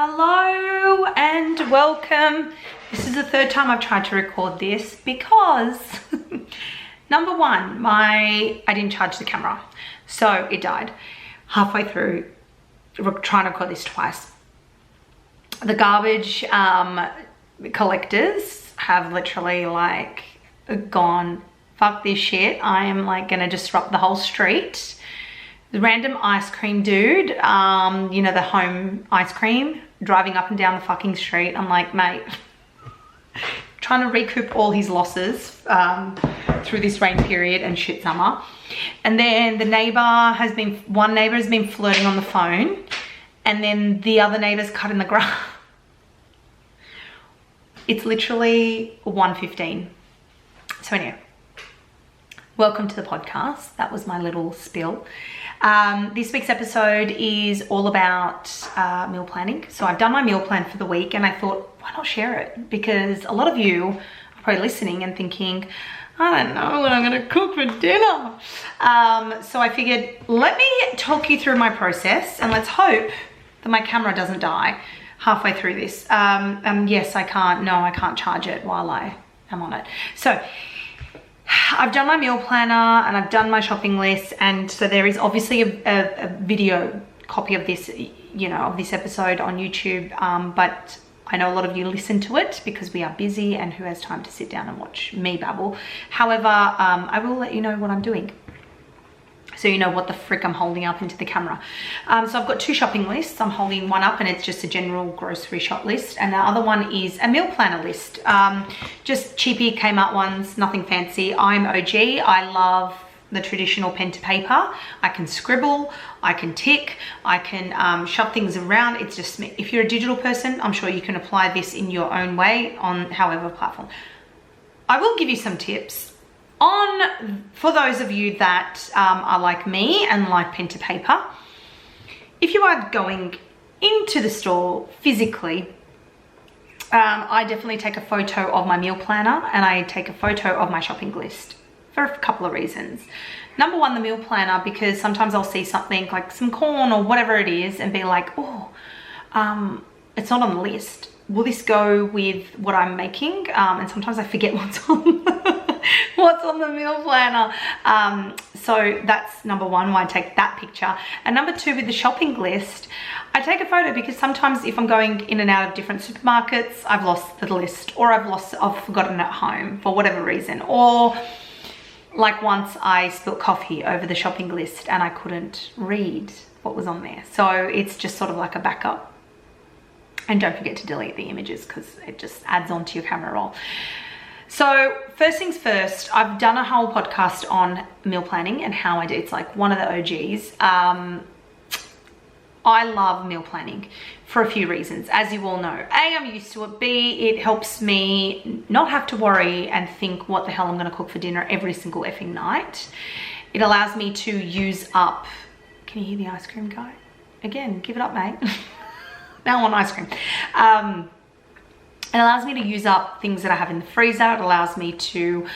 Hello and welcome. This is the third time I've tried to record this because number one, I didn't charge the camera, so it died halfway through trying to record this twice. The garbage collectors have literally like gone, fuck this shit, I am like gonna disrupt the whole street. The random ice cream dude, you know, the home ice cream, driving up and down the fucking street. I'm like, mate, trying to recoup all his losses through this rain period and shit summer. And then the one neighbor has been flirting on the phone, and then the other neighbor's cutting the grass. It's literally 1:15. So anyway, welcome to the podcast. That was my little spiel. This week's episode is all about meal planning. So I've done my meal plan for the week and I thought, why not share it? Because a lot of you are probably listening and thinking, I don't know what I'm gonna cook for dinner. So I figured, let me talk you through my process and let's hope that my camera doesn't die halfway through this. And yes, I can't charge it while I am on it. So I've done my meal planner and I've done my shopping list, and so there is obviously a video copy of this, you know, of this episode on YouTube, but I know a lot of you listen to it because we are busy and who has time to sit down and watch me babble. However, I will let you know what I'm doing, so you know what the frick I'm holding up into the camera. So I've got two shopping lists. I'm holding one up and it's just a general grocery shop list, and the other one is a meal planner list. Just cheapy Kmart ones, nothing fancy. I'm OG. I love the traditional pen to paper. I can scribble, I can tick, I can shove things around. It's just me. If you're a digital person, I'm sure you can apply this in your own way on however platform. I will give you some tips for those of you that are like me and like pen to paper. If you are going into the store physically, I definitely take a photo of my meal planner and I take a photo of my shopping list for a couple of reasons. Number one, the meal planner, because sometimes I'll see something like some corn or whatever it is and be like, oh, it's not on the list. Will this go with what I'm making? And sometimes I forget what's on what's on the meal planner. So that's number one, why I take that picture. And number two, with the shopping list, I take a photo because sometimes if I'm going in and out of different supermarkets, I've lost the list, or I've forgotten it at home for whatever reason. Or like once I spilt coffee over the shopping list and I couldn't read what was on there. So it's just sort of like a backup. And don't forget to delete the images because it just adds on to your camera roll. So first things first, I've done a whole podcast on meal planning and how I do. It's like one of the OGs. I love meal planning for a few reasons, as you all know. A, I'm used to it. B, it helps me not have to worry and think what the hell I'm gonna cook for dinner every single effing night. It allows me to use up, can you hear the ice cream guy? Again, give it up, mate. Now I want ice cream. It allows me to use up things that I have in the freezer. It allows me to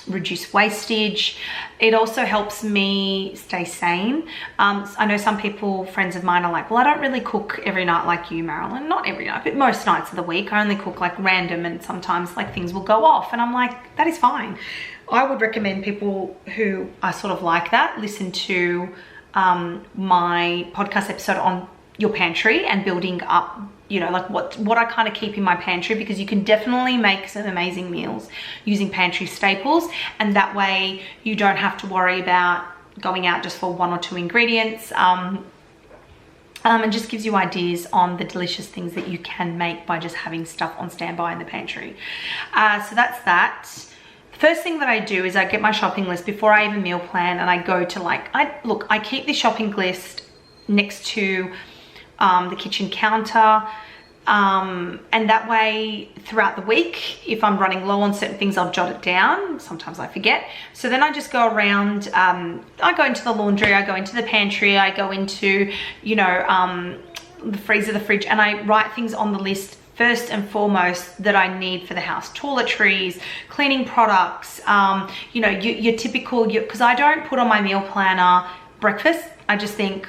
reduce wastage. It also helps me stay sane. I know some people, friends of mine, are like, well, I don't really cook every night like you, Marilyn. Not every night, but most nights of the week. I only cook like random, and sometimes like things will go off. And I'm like, that is fine. I would recommend people who are sort of like that, listen to my podcast episode on your pantry and building up, you know, like what I kind of keep in my pantry, because you can definitely make some amazing meals using pantry staples, and that way you don't have to worry about going out just for one or two ingredients, and just gives you ideas on the delicious things that you can make by just having stuff on standby in the pantry. So that's that. First thing that I do is I get my shopping list before I even meal plan, and I go to I keep this shopping list next to the kitchen counter, and that way throughout the week, if I'm running low on certain things, I'll jot it down. Sometimes I forget. So then I just go around, I go into the laundry, I go into the pantry, I go into, you know, the freezer, the fridge, and I write things on the list first and foremost that I need for the house. Toiletries, cleaning products, you know, your typical, because I don't put on my meal planner breakfast. I just think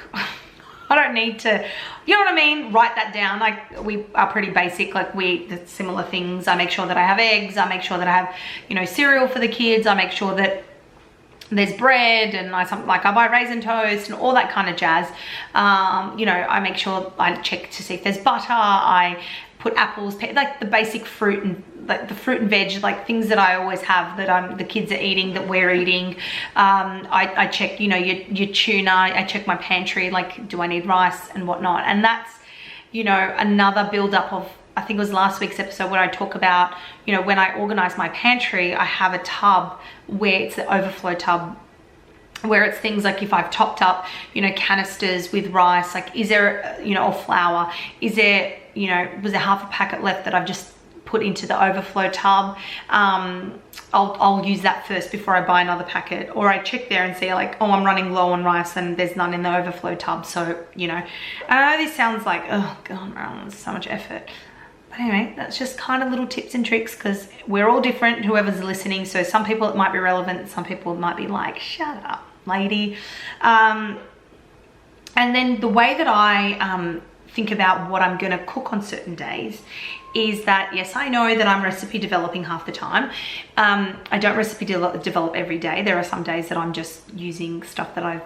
I don't need to, you know what I mean? Write that down. Like, we are pretty basic, like we eat similar things. I make sure that I have eggs. I make sure that I have, you know, cereal for the kids. I make sure that there's bread, and I buy raisin toast and all that kind of jazz. You know, I make sure I check to see if there's butter. I put apples, like the basic fruit, and like the fruit and veg, like things that I always have that the kids are eating, that we're eating. I check, you know, your tuna. I check my pantry, like, do I need rice and whatnot? And that's, you know, another build up of, I think it was last week's episode where I talk about, you know, when I organize my pantry, I have a tub where it's the overflow tub, where it's things like, if I've topped up, you know, canisters with rice, like, is there, you know, or flour, is there, you know, was there half a packet left that I've just put into the overflow tub? I'll use that first before I buy another packet, or I check there and see, like, oh, I'm running low on rice and there's none in the overflow tub. So, you know, I know this sounds like, oh God, there's so much effort. But anyway, that's just kind of little tips and tricks, because we're all different, whoever's listening. So some people it might be relevant, some people it might be like, shut up, lady. And then the way that I think about what I'm going to cook on certain days is that, yes, I know that I'm recipe developing half the time. I don't recipe develop every day. There are some days that I'm just using stuff that I've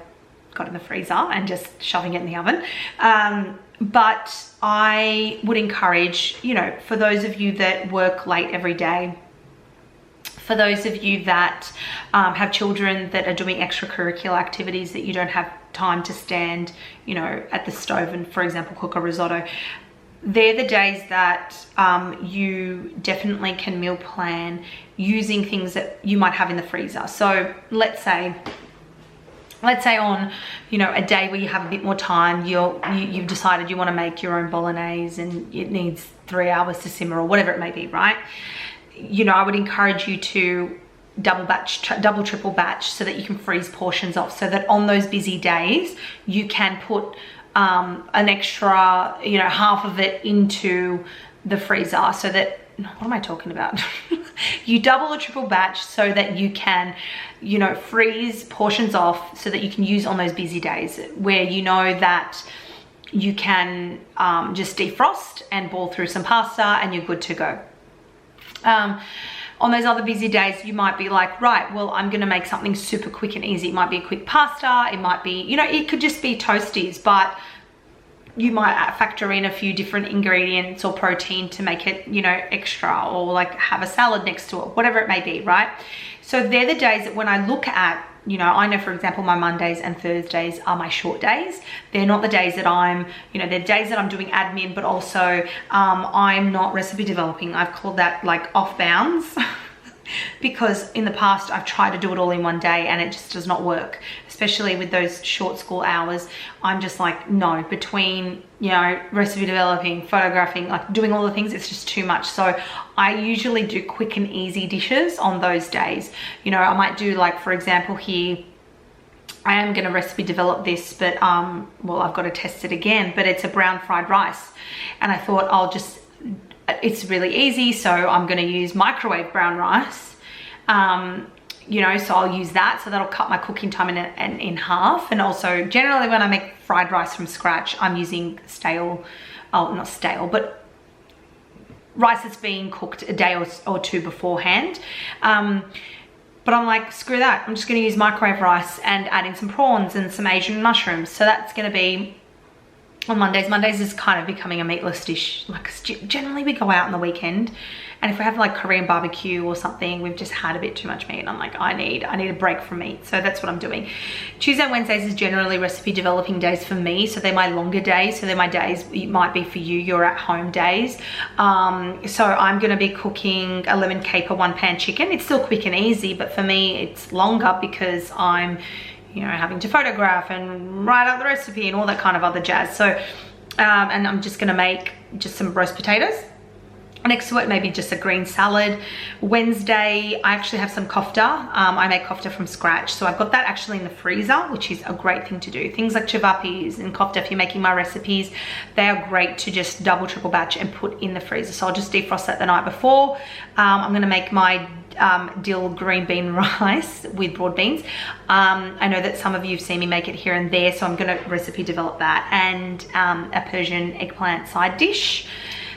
got in the freezer and just shoving it in the oven. But I would encourage, you know, for those of you that work late every day, for those of you that have children that are doing extracurricular activities that you don't have time to stand, you know, at the stove and, for example, cook a risotto, they're the days that you definitely can meal plan using things that you might have in the freezer. So let's say on, you know, a day where you have a bit more time, you've decided you want to make your own bolognese and it needs 3 hours to simmer, or whatever it may be, right? You know, I would encourage you to double, triple batch, so that you can freeze portions off, so that on those busy days you can put an extra, you know, half of it into the freezer, so that, what am I talking about? You double or triple batch so that you can, you know, freeze portions off, so that you can use on those busy days where you know that you can just defrost and boil through some pasta and you're good to go. On those other busy days, you might be like, right, well, I'm going to make something super quick and easy. It might be a quick pasta. It might be, you know, it could just be toasties, but you might factor in a few different ingredients or protein to make it, you know, extra, or like have a salad next to it, whatever it may be, right? So they're the days that when I look at, you know, I know, for example, my Mondays and Thursdays are my short days. They're not the days that I'm, you know, they're days that I'm doing admin, but also I'm not recipe developing. I've called that like off bounds because in the past I've tried to do it all in one day and it just does not work, especially with those short school hours. I'm just like, no, between, you know, recipe developing, photographing, like doing all the things, it's just too much. So I usually do quick and easy dishes on those days. You know, I might do, like, for example, here I am going to recipe develop this, but well, I've got to test it again, but it's a brown fried rice, and I thought it's really easy, so I'm going to use microwave brown rice. You know, so I'll use that, so that'll cut my cooking time in half. And also, generally when I make fried rice from scratch, I'm using not stale, but rice that's being cooked a day or two beforehand. But I'm like, screw that, I'm just going to use microwave rice and add in some prawns and some Asian mushrooms. So that's going to be on Mondays. Mondays is kind of becoming a meatless dish. Like, generally we go out on the weekend, and if we have like Korean barbecue or something, we've just had a bit too much meat, and I'm like, I need a break from meat. So that's what I'm doing. Tuesday and Wednesdays is generally recipe developing days for me, so they're my longer days. So they're my days, it might be for you, your at home days. So I'm going to be cooking a lemon caper one pan chicken. It's still quick and easy, but for me it's longer because I'm, you know, having to photograph and write out the recipe and all that kind of other jazz. So, and I'm just gonna make just some roast potatoes. Next to it, maybe just a green salad. Wednesday, I actually have some kofta. I make kofta from scratch. So I've got that actually in the freezer, which is a great thing to do. Things like chivapis and kofta, if you're making my recipes, they are great to just double, triple batch and put in the freezer. So I'll just defrost that the night before. I'm gonna make my dill green bean rice with broad beans. I know that some of you have seen me make it here and there, so I'm going to recipe develop that, and a Persian eggplant side dish.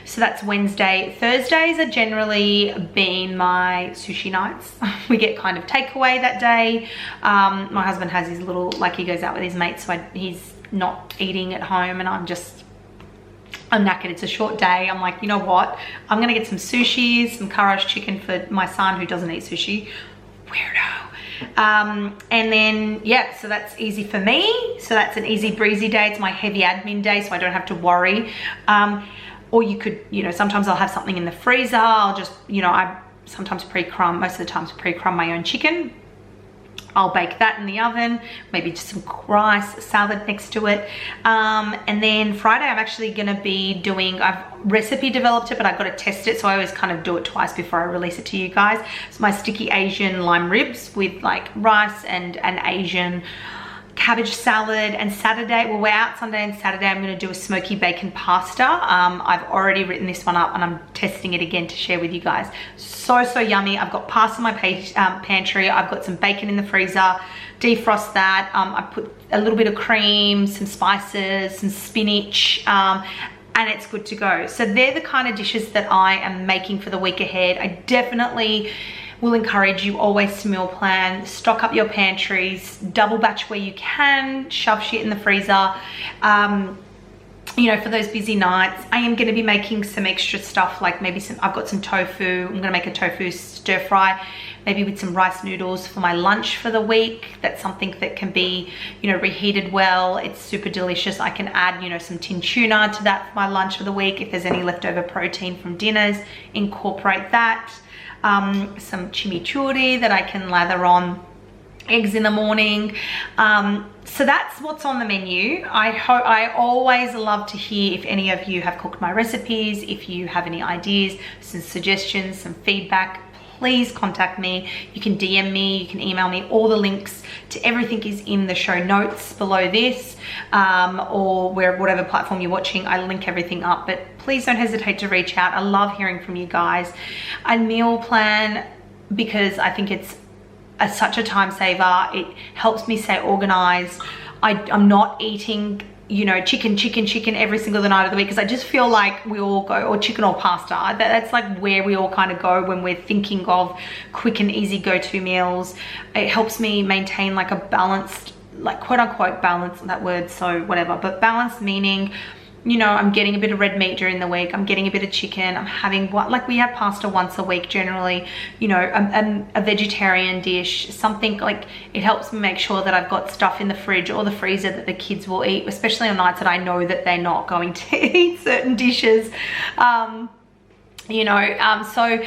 So that's Wednesday. Thursdays are generally been my sushi nights. We get kind of takeaway that day. My husband has his little, like, he goes out with his mates, so he's not eating at home, and I'm knackered. It's a short day. I'm like, you know what? I'm gonna get some sushi, some Karash chicken for my son who doesn't eat sushi. Weirdo. And then, yeah, so that's easy for me. So that's an easy breezy day. It's my heavy admin day, so I don't have to worry. Or you could, you know, sometimes I'll have something in the freezer. I'll just, you know, I sometimes pre-crumb, most of the times pre-crumb my own chicken. I'll bake that in the oven, maybe just some rice, salad next to it. And then Friday, I'm actually gonna be doing, I've recipe developed it, but I've got to test it. So I always kind of do it twice before I release it to you guys. It's my sticky Asian lime ribs with like rice and an Asian cabbage salad. And Saturday, well, we're out Sunday and Saturday, I'm going to do a smoky bacon pasta. I've already written this one up and I'm testing it again to share with you guys. So yummy. I've got pasta in my pantry. I've got some bacon in the freezer. Defrost that. I put a little bit of cream, some spices, some spinach, and it's good to go. So they're the kind of dishes that I am making for the week ahead. I definitely will encourage you always to meal plan, stock up your pantries, double batch where you can, shove shit in the freezer. You know, for those busy nights, I am going to be making some extra stuff, like maybe I've got some tofu. I'm going to make a tofu stir fry, maybe with some rice noodles for my lunch for the week. That's something that can be, you know, reheated well. It's super delicious. I can add, you know, some tin tuna to that for my lunch for the week. If there's any leftover protein from dinners, incorporate that. Some chimichurri that I can lather on eggs in the morning. So that's what's on the menu. I always love to hear if any of you have cooked my recipes, if you have any ideas, some suggestions, some feedback. Please contact me. You can DM me, you can email me. All the links to everything is in the show notes below this, or whatever platform you're watching. I link everything up, but please don't hesitate to reach out. I love hearing from you guys. I meal plan because I think it's such a time saver. It helps me stay organized. I'm not eating, you know, chicken every single night of the week, because I just feel like we all go, or chicken or pasta. That's like where we all kind of go when we're thinking of quick and easy go-to meals. It helps me maintain like a balanced, like quote unquote balance, that word, so whatever, but balanced meaning, you know, I'm getting a bit of red meat during the week, I'm getting a bit of chicken, I'm having what, like we have pasta once a week generally, you know, a vegetarian dish, something like, it helps me make sure that I've got stuff in the fridge or the freezer that the kids will eat, especially on nights that I know that they're not going to eat certain dishes, you know, so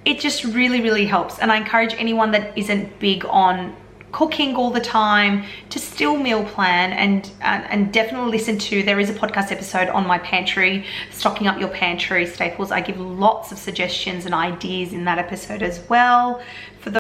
it just really helps. And I encourage anyone that isn't big on cooking all the time to still meal plan, and definitely listen to, there is a podcast episode on my pantry, stocking up your pantry staples. I give lots of suggestions and ideas in that episode as well. For the